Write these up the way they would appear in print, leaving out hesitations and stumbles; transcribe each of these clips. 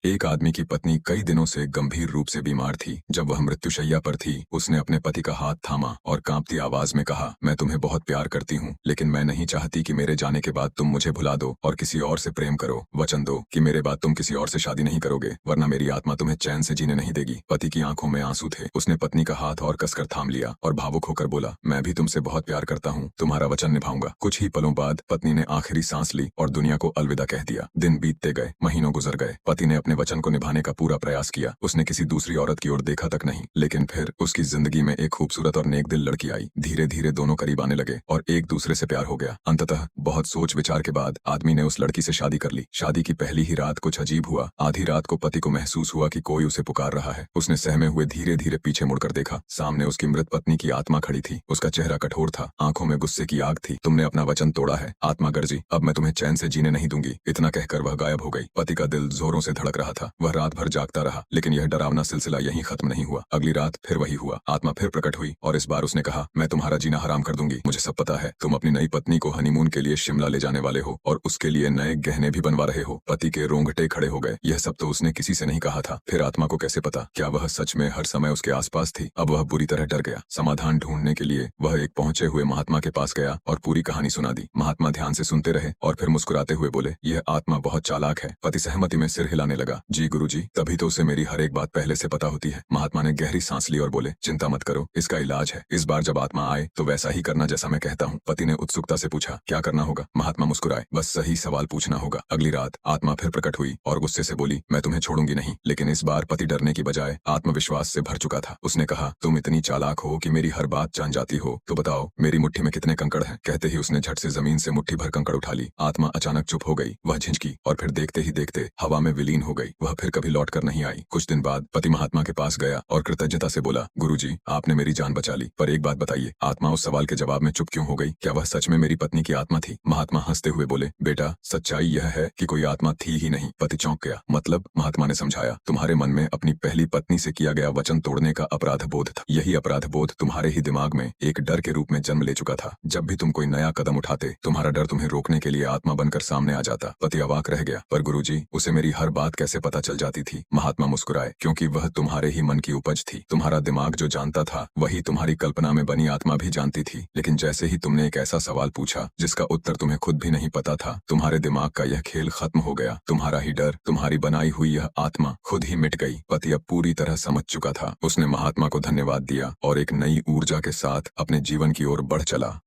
एक आदमी की पत्नी कई दिनों से गंभीर रूप से बीमार थी। जब वह मृत्युशैया पर थी, उसने अपने पति का हाथ थामा और कांपती आवाज में कहा, मैं तुम्हें बहुत प्यार करती हूँ, लेकिन मैं नहीं चाहती कि मेरे जाने के बाद तुम मुझे भुला दो और किसी और से प्रेम करो। वचन दो कि मेरे बाद तुम किसी और से शादी नहीं करोगे, वरना मेरी आत्मा तुम्हें चैन से जीने नहीं देगी। पति की आंखों में आंसू थे। उसने पत्नी का हाथ और कसकर थाम लिया और भावुक होकर बोला, मैं भी तुमसे बहुत प्यार करता हूँ, तुम्हारा वचन निभाऊंगा। कुछ ही पलों बाद पत्नी ने आखिरी सांस ली और दुनिया को अलविदा कह दिया। दिन बीतते गए, महीनों गुजर गए। पति ने अपने वचन को निभाने का पूरा प्रयास किया। उसने किसी दूसरी औरत की ओर देखा तक नहीं, लेकिन फिर उसकी जिंदगी में एक खूबसूरत और नेक दिल लड़की आई। धीरे धीरे दोनों करीब आने लगे और एक दूसरे से प्यार हो गया। अंततः बहुत सोच विचार के बाद आदमी ने उस लड़की से शादी कर ली। शादी की पहली ही रात कुछ अजीब हुआ। आधी रात को पति को महसूस हुआ कि कोई उसे पुकार रहा है। उसने सहमे हुए धीरे धीरे पीछे मुड़कर देखा। सामने उसकी मृत पत्नी की आत्मा खड़ी थी। उसका चेहरा कठोर था, आंखों में गुस्से की आग थी। तुमने अपना वचन तोड़ा है, आत्मा गर्जी। अब मैं तुम्हें चैन से जीने नहीं दूंगी। इतना कहकर वह गायब हो गई। पति का दिल जोरों से धड़क रहा था। वह रात भर जागता रहा, लेकिन यह डरावना सिलसिला यहीं खत्म नहीं हुआ। अगली रात फिर वही हुआ। आत्मा फिर प्रकट हुई और इस बार उसने कहा, मैं तुम्हारा जीना हराम कर दूंगी। मुझे सब पता है, तुम अपनी नई पत्नी को हनीमून के लिए शिमला ले जाने वाले हो और उसके लिए नए गहने भी बनवा रहे हो। पति के रोंगटे खड़े हो गए। यह सब तो उसने किसी से नहीं कहा था। फिर आत्मा को कैसे पता? क्या वह सच में हर समय उसके आसपास थी? अब वह बुरी तरह डर गया। समाधान ढूंढने के लिए वह एक पहुंचे हुए महात्मा के पास गया और पूरी कहानी सुना दी। महात्मा ध्यान से सुनते रहे और फिर मुस्कुराते हुए बोले, यह आत्मा बहुत चालाक है। पति सहमति में सिर हिलाने लगा। जी गुरुजी, तभी तो उसे मेरी हर एक बात पहले से पता होती है। महात्मा ने गहरी सांस ली और बोले, चिंता मत करो, इसका इलाज है। इस बार जब आत्मा आए तो वैसा ही करना जैसा मैं कहता हूँ। पति ने उत्सुकता से पूछा, क्या करना होगा? महात्मा मुस्कुराए, बस सही सवाल पूछना होगा। अगली रात आत्मा फिर प्रकट हुई और गुस्से से बोली, मैं तुम्हें छोड़ूंगी नहीं। लेकिन इस बार पति डरने की बजाय आत्मविश्वास से भर चुका था। उसने कहा, तुम इतनी चालाक हो कि मेरी हर बात जान जाती हो, तो बताओ मेरी मुट्ठी में कितने कंकड़ हैं? कहते ही उसने झट से जमीन से मुट्ठी भर कंकड़ उठा ली। आत्मा अचानक चुप हो गई। वह झिझकी और फिर देखते ही देखते हवा में विलीन हो गई। वह फिर कभी लौट कर नहीं आई। कुछ दिन बाद पति महात्मा के पास गया और कृतज्ञता से बोला, गुरुजी, आपने मेरी जान बचा ली, पर एक बात बताइए। आत्मा उस सवाल के जवाब में चुप क्यों हो गई? क्या वह सच में मेरी पत्नी की आत्मा थी? महात्मा हंसते हुए बोले, बेटा, सच्चाई यह है कि कोई आत्मा थी ही नहीं। पति चौंक गया। मतलब? महात्मा ने समझाया, तुम्हारे मन में अपनी पहली पत्नी से किया गया वचन तोड़ने का अपराध बोध था। यही अपराध बोध तुम्हारे ही दिमाग में एक डर के रूप में जन्म ले चुका था। जब भी तुम कोई नया कदम उठाते, तुम्हारा डर तुम्हें रोकने के लिए आत्मा बनकर सामने आ जाता। पति अवाक रह गया, पर गुरुजी, उसे मेरी हर बात कैसे पता चल जाती थी? महात्मा मुस्कुराए, क्योंकि वह तुम्हारे ही मन की उपज थी। तुम्हारा दिमाग जो जानता था, वही तुम्हारी कल्पना में बनी आत्मा भी जानती थी। लेकिन जैसे ही तुमने एक ऐसा सवाल पूछा जिसका उत्तर तुम्हें खुद भी नहीं पता था, तुम्हारे दिमाग का यह खेल खत्म हो गया। तुम्हारा ही डर, तुम्हारी बनाई हुई यह आत्मा खुद ही मिट गई। पति अब पूरी तरह समझ चुका था। उसने महात्मा को धन्यवाद दिया और एक नई ऊर्जा के साथ अपने जीवन की ओर बढ़ चला।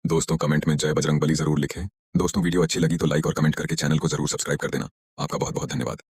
दोस्तों, कमेंट में जय बजरंगबली जरूर लिखें। दोस्तों, वीडियो अच्छी लगी तो लाइक और कमेंट करके चैनल को जरूर सब्सक्राइब कर देना। आपका बहुत बहुत धन्यवाद।